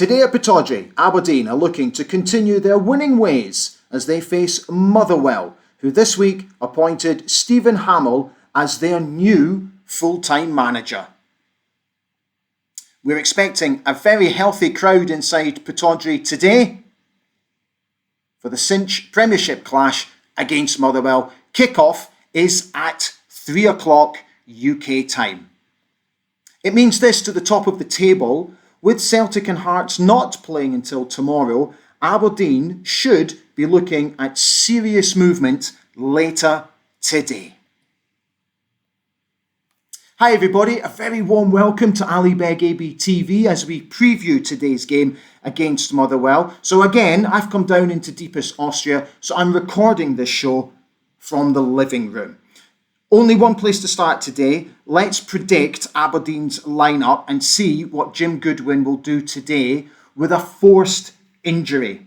Today at Pittodrie, Aberdeen are looking to continue their winning ways as they face Motherwell, who this week appointed Stephen Hamill as their new full-time manager. We're expecting a very healthy crowd inside Pittodrie today for the Cinch Premiership clash against Motherwell. Kick-off is at 3 o'clock UK time. It means this to the top of the table. With Celtic and Hearts not playing until tomorrow, Aberdeen should be looking at serious movement later today. Hi everybody, a very warm welcome to Ali Beg AB TV as we preview today's game against Motherwell. So again, I've come down into deepest Austria, so I'm recording this show from the living room. Only one place to start today. Let's predict Aberdeen's lineup and see what Jim Goodwin will do today with a forced injury.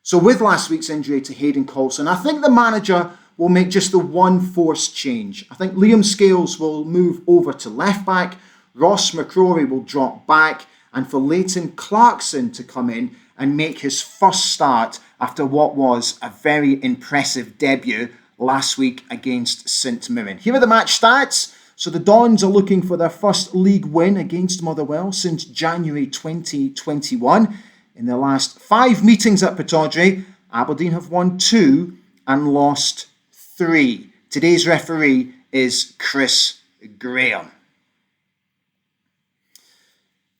So with last week's injury to Hayden Coulson, I think the manager will make just the one forced change. I think Liam Scales will move over to left back, Ross McCrory will drop back, and for Leighton Clarkson to come in and make his first start after what was a very impressive debut last week against St Mirren. Here are the match stats. So the Dons are looking for their first league win against Motherwell since January 2021. In their last 5 meetings at Pittodrie, Aberdeen have won 2 and lost 3. Today's referee is Chris Graham.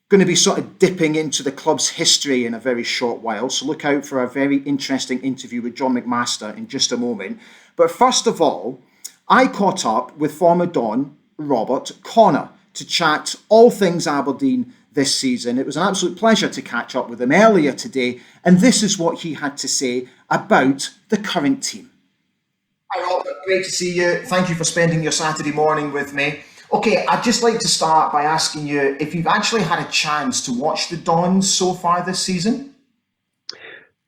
Going to be sort of dipping into the club's history in a very short while, so look out for a very interesting interview with John McMaster in just a moment. But first of all, I caught up with former Don Robert Connor to chat all things Aberdeen this season. It was an absolute pleasure to catch up with him earlier today, and this is what he had to say about the current team. Hi Robert, great to see you. Thank you for spending your Saturday morning with me. Okay, I'd just like to start by asking you if you've actually had a chance to watch the Dons so far this season?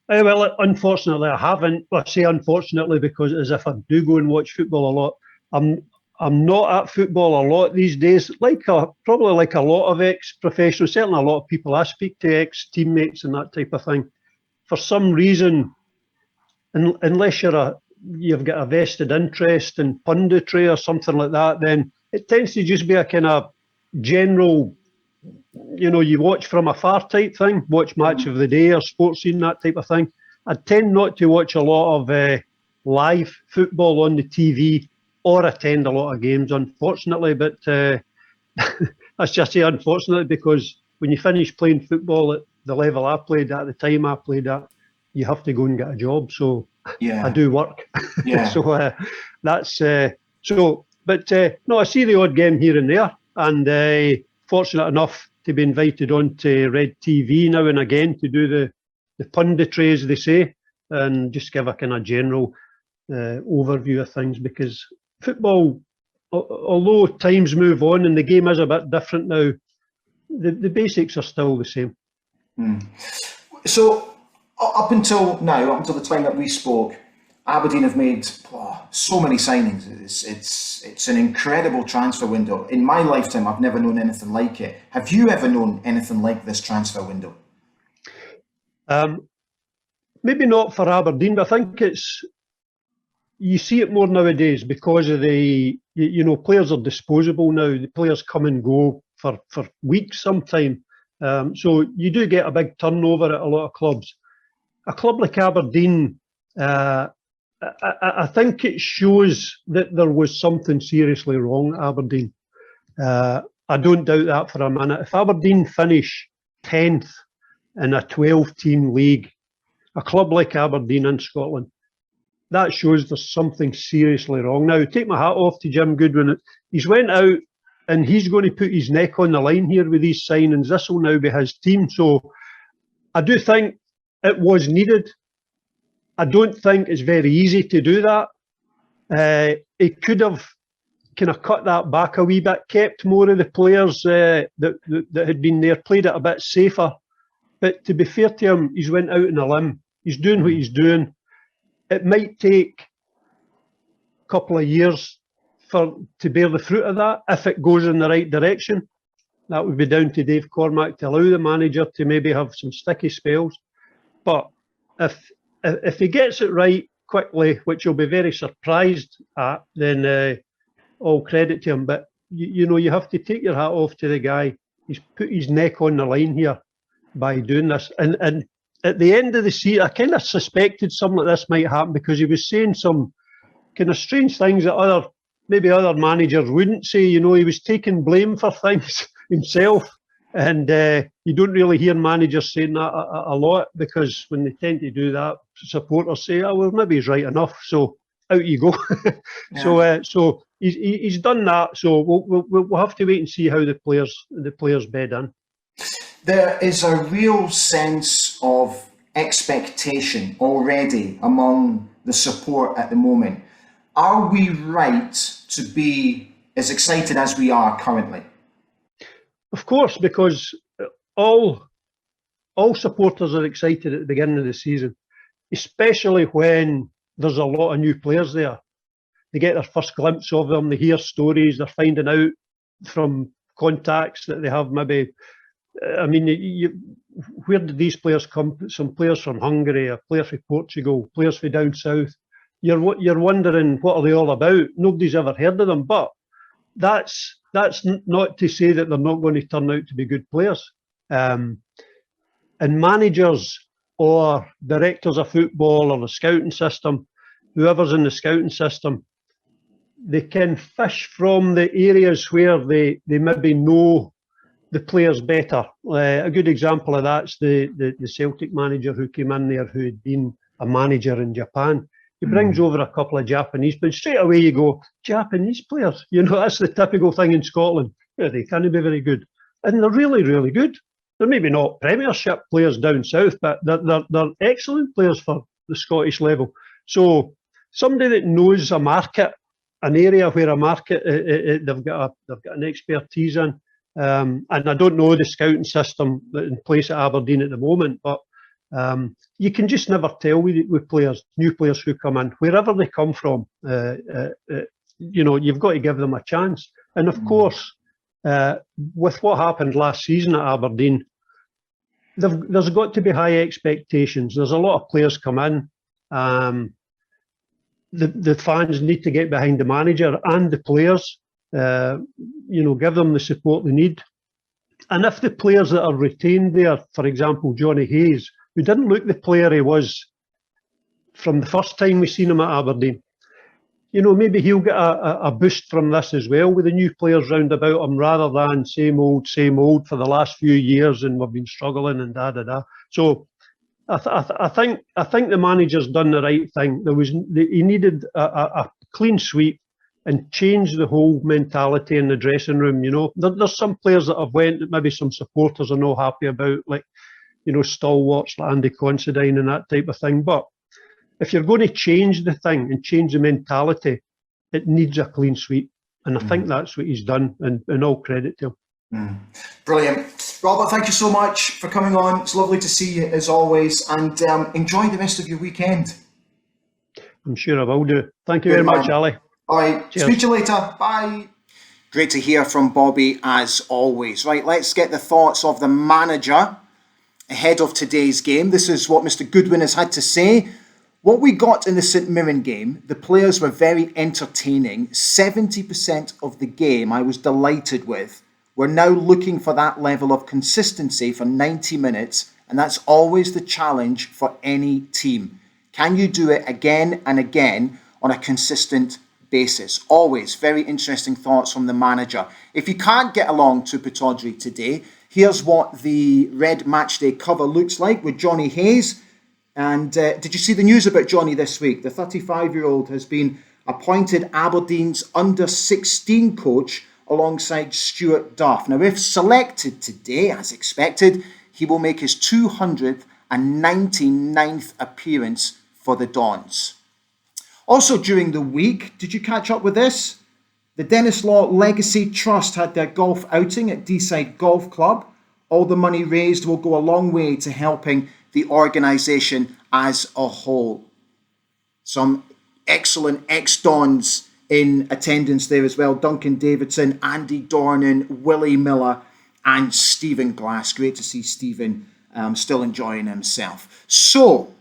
Well, unfortunately, I haven't. I say unfortunately because as if I do go and watch football a lot. I'm not at football a lot these days, probably like a lot of ex-professionals, certainly a lot of people I speak to, ex-teammates and that type of thing. For some reason, unless you've got a vested interest in punditry or something like that, then it tends to just be a kind of general, you watch from afar type thing, watch match of the day or sports scene, that type of thing. I tend not to watch a lot of live football on the TV or attend a lot of games, unfortunately. But that's just say unfortunately, because when you finish playing football at the level I played at the time I played at, you have to go and get a job. So yeah. I do work. Yeah. So that's so. But no, I see the odd game here and there, and fortunate enough to be invited on to Red TV now and again to do the punditry, as they say, and just give a kind of general overview of things, because football, although times move on and the game is a bit different now, the basics are still the same. So up until now, up until the time that we spoke, Aberdeen have made so many signings. It's an incredible transfer window. In my lifetime, I've never known anything like it. Have you ever known anything like this transfer window? Maybe not for Aberdeen, but I think you see it more nowadays because of players are disposable now. The players come and go for weeks sometime. So you do get a big turnover at a lot of clubs. A club like Aberdeen, I think it shows that there was something seriously wrong at Aberdeen. I don't doubt that for a minute. If Aberdeen finish 10th in a 12-team league, a club like Aberdeen in Scotland, that shows there's something seriously wrong. Now, take my hat off to Jim Goodwin. He's went out and he's going to put his neck on the line here with these signings. This will now be his team. So I do think it was needed. I don't think it's very easy to do that. It could have kind of cut that back a wee bit, kept more of the players that had been there, played it a bit safer. But to be fair to him, he's went out on a limb. He's doing what he's doing. It might take a couple of years to bear the fruit of that if it goes in the right direction. That would be down to Dave Cormack to allow the manager to maybe have some sticky spells. But if he gets it right quickly, which you'll be very surprised at, then all credit to him. But you have to take your hat off to the guy. He's put his neck on the line here by doing this. And at the end of the season, I kind of suspected something like this might happen because he was saying some kind of strange things that maybe other managers wouldn't say. He was taking blame for things himself. And you don't really hear managers saying that a lot, because when they tend to do that, supporters say, "Oh, well, maybe he's right enough." So out you go. Yeah. So he's done that. So we'll have to wait and see how the players bed in. There is a real sense of expectation already among the support at the moment. Are we right to be as excited as we are currently? Of course, because all supporters are excited at the beginning of the season, especially when there's a lot of new players there. They get their first glimpse of them, they hear stories, they're finding out from contacts that they have maybe. I mean, where did these players come? Some players from Hungary, a player from Portugal, players from down south. You're wondering, what are they all about? Nobody's ever heard of them, but that's not to say that they're not going to turn out to be good players. And managers or directors of football or the scouting system, whoever's in the scouting system, they can fish from the areas where they maybe know the players better. A good example of that's the Celtic manager who came in there, who had been a manager in Japan. He brings over a couple of Japanese, but straight away you go, Japanese players. That's the typical thing in Scotland. Yeah, they can't be very good. And they're really, really good. They're maybe not Premiership players down south, but they're excellent players for the Scottish level. So somebody that knows a market, an area where a market they've got an expertise in. And I don't know the scouting system in place at Aberdeen at the moment, but you can just never tell with players, new players who come in, wherever they come from. You've got to give them a chance. And of course, with what happened last season at Aberdeen, there's got to be high expectations. There's a lot of players come in. The fans need to get behind the manager and the players. Give them the support they need. And if the players that are retained there, for example, Johnny Hayes, who didn't look the player he was from the first time we seen him at Aberdeen, maybe he'll get a boost from this as well, with the new players round about him, rather than same old for the last few years and we've been struggling and da. So I think the manager's done the right thing. He needed a clean sweep and change the whole mentality in the dressing room. There's some players that have went that maybe some supporters are not happy about, like stalwarts like Andy Considine and that type of thing. But if you're going to change the thing and change the mentality, it needs a clean sweep. And I think that's what he's done, and all credit to him. Brilliant. Robert, thank you so much for coming on. It's lovely to see you as always, and enjoy the rest of your weekend. I'm sure I will do. Thank you very much, Ali. All right, cheers. Speak to you later. Bye. Great to hear from Bobby as always. Right, let's get the thoughts of the manager ahead of today's game. This is what Mr. Goodwin has had to say. What we got in the St Mirren game, the players were very entertaining. 70% of the game I was delighted with. We're now looking for that level of consistency for 90 minutes, and that's always the challenge for any team. Can you do it again and again on a consistent basis? Always very interesting thoughts from the manager. If you can't get along to Pittodrie today, here's what the red matchday cover looks like with Johnny Hayes. And did you see the news about Johnny this week? The 35-year-old has been appointed Aberdeen's under-16 coach alongside Stuart Duff. Now, if selected today, as expected, he will make his 299th appearance for the Dons. Also during the week, did you catch up with this? The Dennis Law Legacy Trust had their golf outing at Deeside Golf Club. All the money raised will go a long way to helping the organisation as a whole. Some excellent ex-Dons in attendance there as well. Duncan Davidson, Andy Dornan, Willie Miller and Stephen Glass. Great to see Stephen still enjoying himself. So,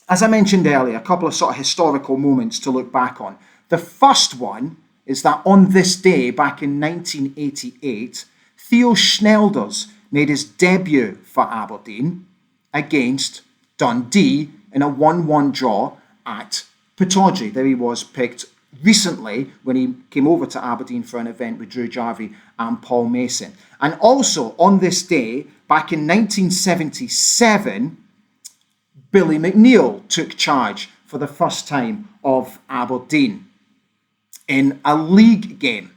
as I mentioned earlier, a couple of sort of historical moments to look back on. The first one is that on this day, back in 1988, Theo Schnelders made his debut for Aberdeen against Dundee in a 1-1 draw at Pittodrie. There he was, picked recently when he came over to Aberdeen for an event with Drew Jarvie and Paul Mason. And also on this day, back in 1977, Billy McNeill took charge for the first time of Aberdeen in a league game.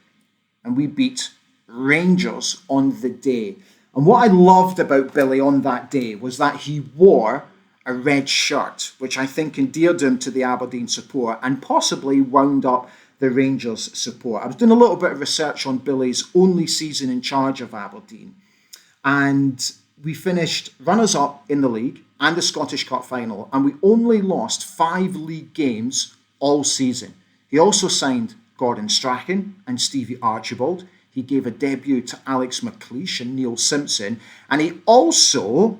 And we beat Rangers on the day. And what I loved about Billy on that day was that he wore a red shirt, which I think endeared him to the Aberdeen support and possibly wound up the Rangers support. I was doing a little bit of research on Billy's only season in charge of Aberdeen, and we finished runners-up in the league and the Scottish Cup final, and we only lost 5 league games all season. He also signed Gordon Strachan and Stevie Archibald. He gave a debut to Alex McLeish and Neil Simpson, and he also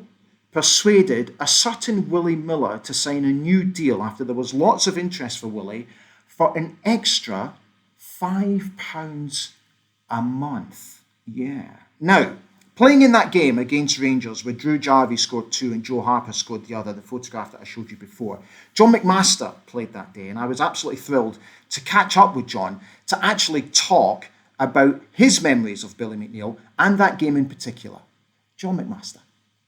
persuaded a certain Willie Miller to sign a new deal after there was lots of interest for Willie for an extra £5 a month. Yeah. Now, playing in that game against Rangers where Drew Jarvie scored 2 and Joe Harper scored the other, the photograph that I showed you before, John McMaster played that day, and I was absolutely thrilled to catch up with John to actually talk about his memories of Billy McNeill and that game in particular. John McMaster.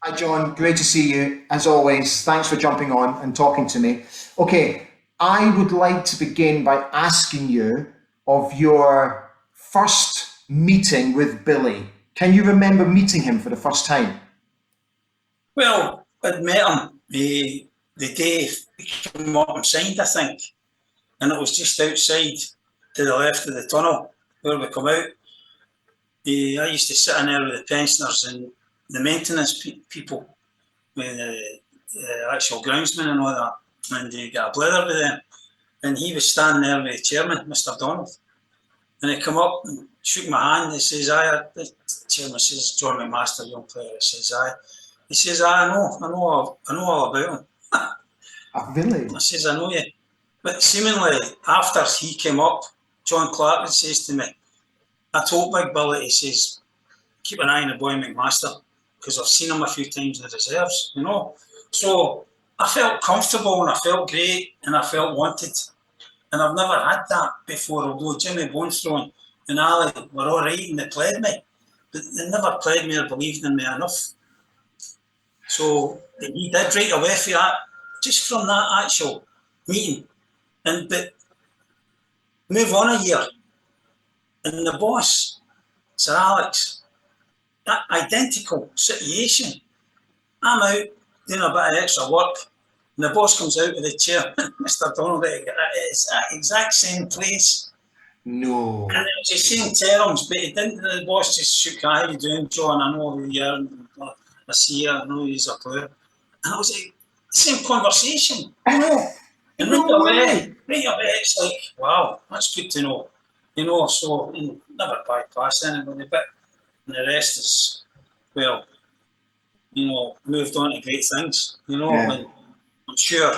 Hi John, great to see you. As always, thanks for jumping on and talking to me. Okay, I would like to begin by asking you of your first meeting with Billy. Can you remember meeting him for the first time? Well, I'd met him the day he came up and signed, I think. And it was just outside to the left of the tunnel where we come out. I used to sit in there with the pensioners and the maintenance people, with the actual groundsman and all that, and you got a blether with them. And he was standing there with the chairman, Mr. Donald. And he come up and shook my hand. He says, the chairman says, John McMaster, young player. He says, He says, I know all about him. Really? I says, I know you. But seemingly, after he came up, John Clark says to me, I told Big Billy, he says, keep an eye on the boy McMaster, because I've seen him a few times in the reserves, you know. So I felt comfortable and I felt great and I felt wanted. And I've never had that before, although Jimmy Bonestone and Ali were all right and they played me. But they never played me or believed in me enough. So he did right away for that, just from that actual meeting. But move on a year. And the boss, Sir Alex, that identical situation. I'm out doing a bit of extra work, and the boss comes out with the chair, Mr. Donald, it's that exact same place. No. And it was the same terms, but he didn't. The boss just shook, how you doing, John? I know you're I see you, I know he's a player. And it was the same conversation. And right away, it's like, wow, that's good to know. You know, so never bypass anybody, but the rest is, well, you know, moved on to great things, you know, and I'm sure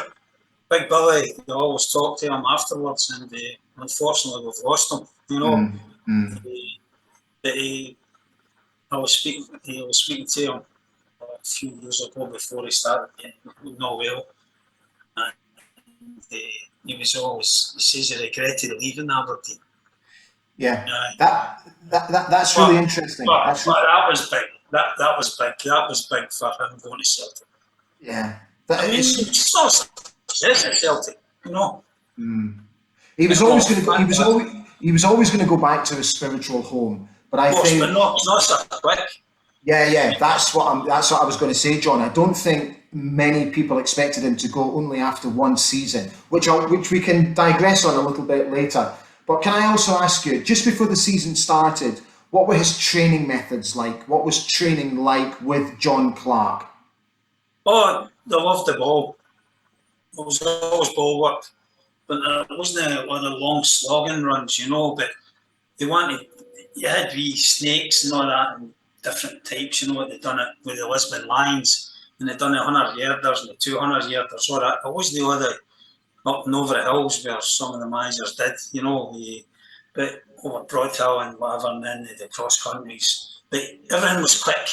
Big Billy, they always talk to him afterwards, and unfortunately we've lost him, you know. But I was speaking to him a few years ago before he started getting no well. And he was always, he says he regretted leaving Aberdeen. Yeah, that's really interesting. But that was big. That was big. That was big for him going to Celtic. Yeah, it's not success at Celtic, you know. He was always going to go. He was always going to go back to his spiritual home. But I think, but not so quick. Yeah. That's what I was going to say, John. I don't think many people expected him to go only after one season, which we can digress on a little bit later. But can I also ask you, just before the season started, what were his training methods like? What was training like with John Clark? Oh, they loved the ball. It was always ball work. But it wasn't one of the long slogging runs, you know, but they wanted, you had wee snakes and all that, and different types. You know, they'd done it with the Lisbon Lions, and they'd done the 100-yarders and the 200-yarders. So that it wasn't all the up and over the hills where some of the managers did, you know. But over Broadhill and whatever, and then the cross countries. But everything was quick.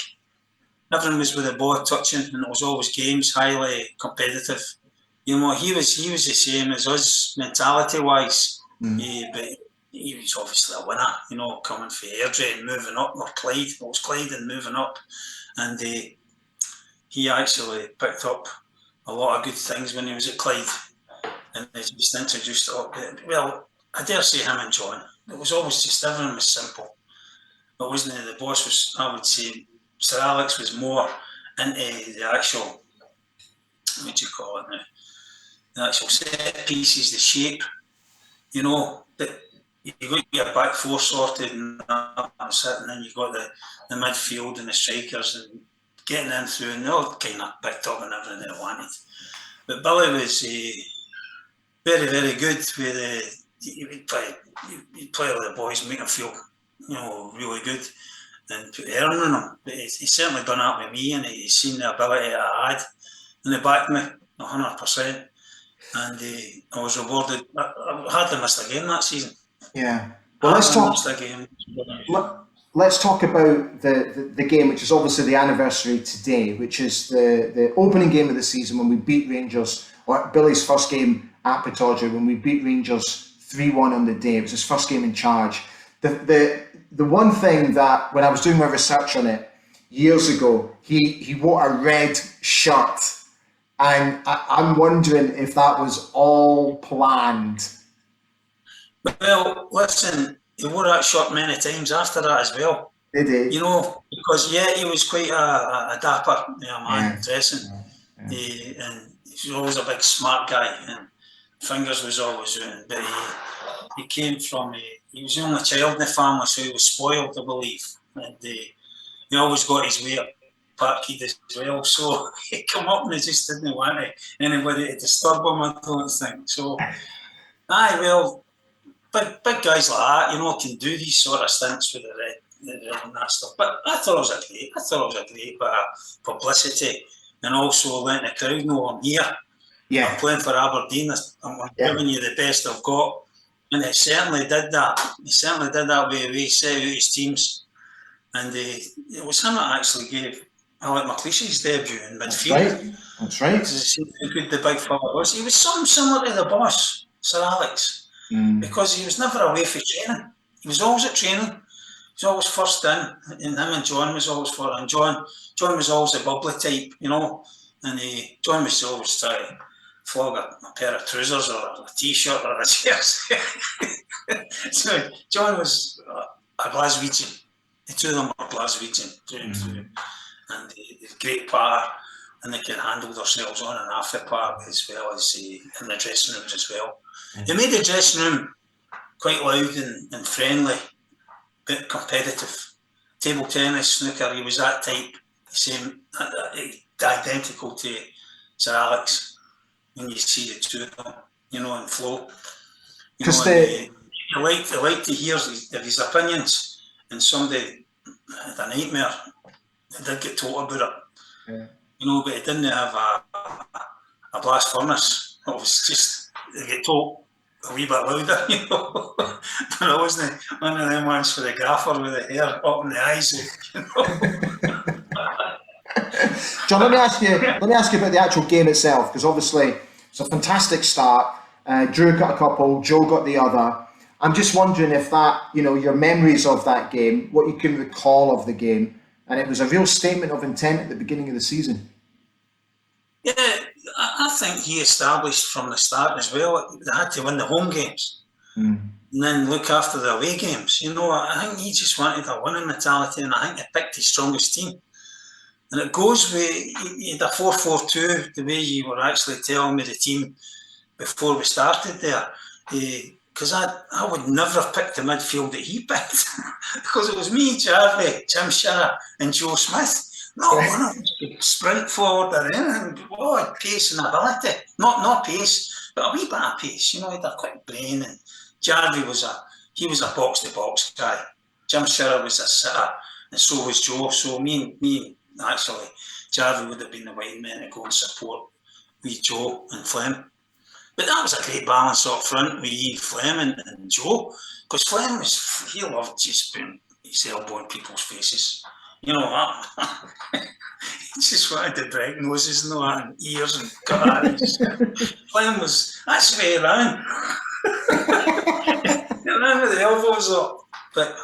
Everything was with the ball touching, and it was always games, highly competitive. You know, he was the same as us mentality wise, but he was obviously a winner. You know, coming for Airdrie and moving up, or Clyde. It was Clyde and moving up, and he actually picked up a lot of good things when he was at Clyde, and he just introduced it. Well, I dare say him and John. It was always just everything was simple. It wasn't the boss was. I would say Sir Alex was more into the actual. What do you call it now? The actual set pieces, the shape, you know, that you got your back four sorted and that's it, and then you've got the midfield and the strikers and getting in through, and they all kind of picked up and everything they wanted. But Billy was very, very good with he'd play with the boys, make them feel, you know, really good and put air in them. But he's certainly done that with me, and he's seen the ability that I had, and they backed me 100%. And I was rewarded. I hardly missed a game that season. Yeah. Well, let's talk about the game, which is obviously the anniversary today, which is the opening game of the season when we beat Rangers, or Billy's first game at Pittodrie, when we beat Rangers 3-1 on the day. It was his first game in charge. The one thing that, when I was doing my research on it years ago, he wore a red shirt. And I'm wondering if that was all planned. Well, listen, he wore that shirt many times after that as well. Did he? You know, because he was quite a dapper man, dressing. And he was always a big smart guy, and fingers was always out. But he came from, he was the only child in the family, so he was spoiled, I believe. And he always got his way up. Park kid as well, so he come up and he just didn't want anybody to disturb him, I don't think. So, well, big guys like that, you know, can do these sort of stunts with the red and that stuff. But I thought it was a great bit of publicity, and also letting the crowd know I'm here. Yeah. I'm playing for Aberdeen. I'm giving you the best I've got, and he certainly did that. He certainly did that way he set out his teams, and it was him that actually gave Alec McLeish's debut in midfield. That's right. How good the big fella was. He was something similar to the boss, Sir Alex, because he was never away for training. He was always at training. He was always first in, and him and John was always first. And John was always a bubbly type, you know, and John was always trying to flog a pair of trousers or a t-shirt or a jersey. So John was a Glaswegian. The two of them were Glaswegian through and through. And they're great power, and they can handle themselves on and off the park as well as in the dressing rooms as well. They made the dressing room quite loud and friendly, but competitive. Table tennis, snooker, he was that type, the same, identical to Sir Alex. When you see the two of them, you know, in flow. I like to hear his opinions, and somebody had a nightmare. He did get told about it, you know, but he didn't have a blast furnace. It was just, they get told a wee bit louder, you know. But I wasn't one of them ones for the grapher with the hair up in the eyes, you know. John, let me ask you about the actual game itself, because obviously it's a fantastic start. Drew got a couple, Joe got the other. I'm just wondering if that, you know, your memories of that game, what you can recall of the game. And it was a real statement of intent at the beginning of the season. Yeah, I think he established from the start as well, they had to win the home games and then look after the away games. You know, I think he just wanted a winning mentality, and I think he picked his strongest team. And it goes with, he had a 4-4-2, the way you were actually telling me the team before we started there. Because I would never have picked the midfield that he picked because it was me, Jarvie, Jim Shara and Joe Smith. Not one of them could sprint forward or anything. Oh, pace and ability. Not pace, but a wee bit of pace. You know, he had a quick brain, and Jarvie was a box-to-box guy. Jim Shara was a sitter, and so was Joe. So me actually, Jarvie would have been the white man to go and support wee Joe and Flem. But that was a great balance up front with Flem and Joe, because Flem he loved just putting his elbow in people's faces. You know that. He just wanted to break noses and all that, and ears and eyes. Flem that's the way he ran. He ran with the elbows up. But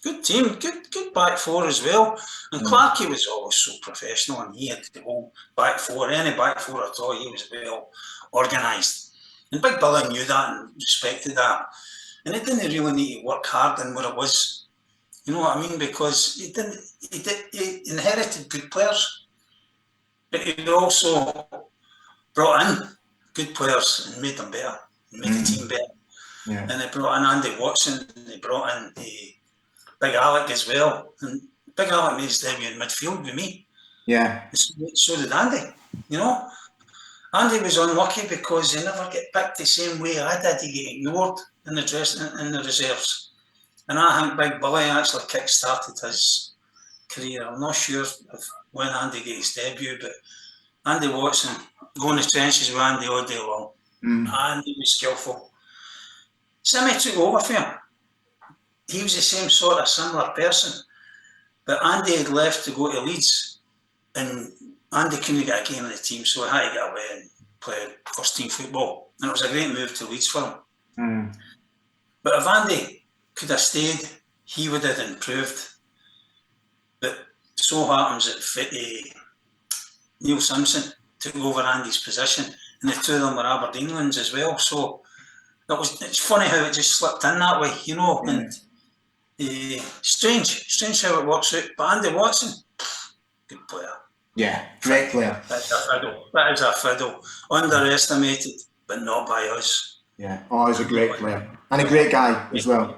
good team, good back four as well. And Clarkey was always so professional, and he had the whole back four, any back four at all, he was well organised. And Big Billy knew that and respected that. And he didn't really need to work hard in what it was. You know what I mean? Because he inherited good players, but he also brought in good players and made them better, and made the team better. Yeah. And he brought in Andy Watson, and he brought in Big Alec as well. And Big Alec made his debut in midfield with me. Yeah. So did Andy. You know, Andy was unlucky because he never get picked the same way I did. He get ignored in the reserves. And I think Big Billy actually kick-started his career. I'm not sure when Andy got his debut, but Andy Watson, going to the trenches with Andy all day long. Andy was skillful. Simmy took over for him. He was the same sort of similar person. But Andy had left to go to Leeds, and Andy couldn't get a game in the team, so he had to get away and play first team football. And it was a great move to Leeds for him. But if Andy could have stayed, he would have improved. But so happens that Neil Simpson took over Andy's position, and the two of them were Aberdeen as well. So it's funny how it just slipped in that way, you know. And strange how it works out. But Andy Watson, good player. Yeah, great player. That's a fiddle. That is a fiddle. Underestimated, but not by us. Yeah. Oh, he's a great player and a great guy as well.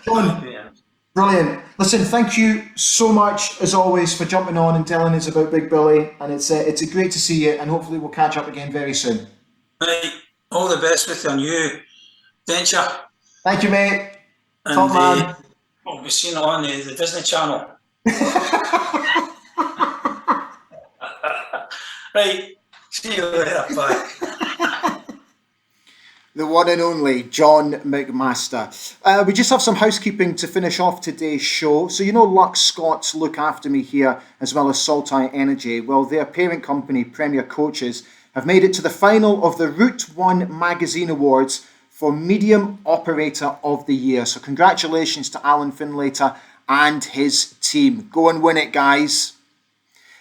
John, brilliant. Listen, thank you so much as always for jumping on and telling us about Big Billy. And it's a great to see you, and hopefully we'll catch up again very soon. Right. All the best with you on you, Denture. Thank you, mate. And Top man. we've seen it on the Disney Channel. Right. See you later. Bye. The one and only John McMaster. We just have some housekeeping to finish off today's show. So you know Lux Scots look after me here, as well as Saltire Energy. Well, their parent company, Premier Coaches, have made it to the final of the Route 1 Magazine Awards for Medium Operator of the Year. So congratulations to Alan Finlater and his team. Go and win it, guys.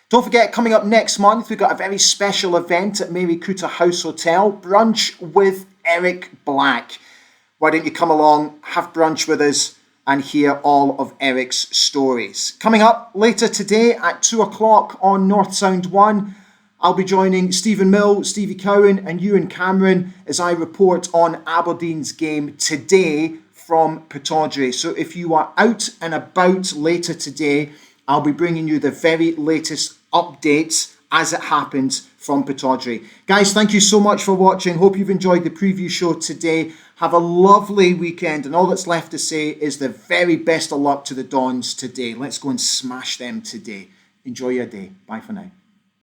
Don't forget, coming up next month, we've got a very special event at Mary Cooter House Hotel, Brunch with Eric Black. Why don't you come along, have brunch with us, and hear all of Eric's stories. Coming up later today at 2 o'clock on North Sound 1, I'll be joining Stephen Mill, Stevie Cowan and Ewan Cameron as I report on Aberdeen's game today from Pittodrie. So if you are out and about later today, I'll be bringing you the very latest updates as it happens from Pittodrie. Guys, thank you so much for watching. Hope you've enjoyed the preview show today. Have a lovely weekend, and all that's left to say is the very best of luck to the Dons today. Let's go and smash them today. Enjoy your day. Bye for now.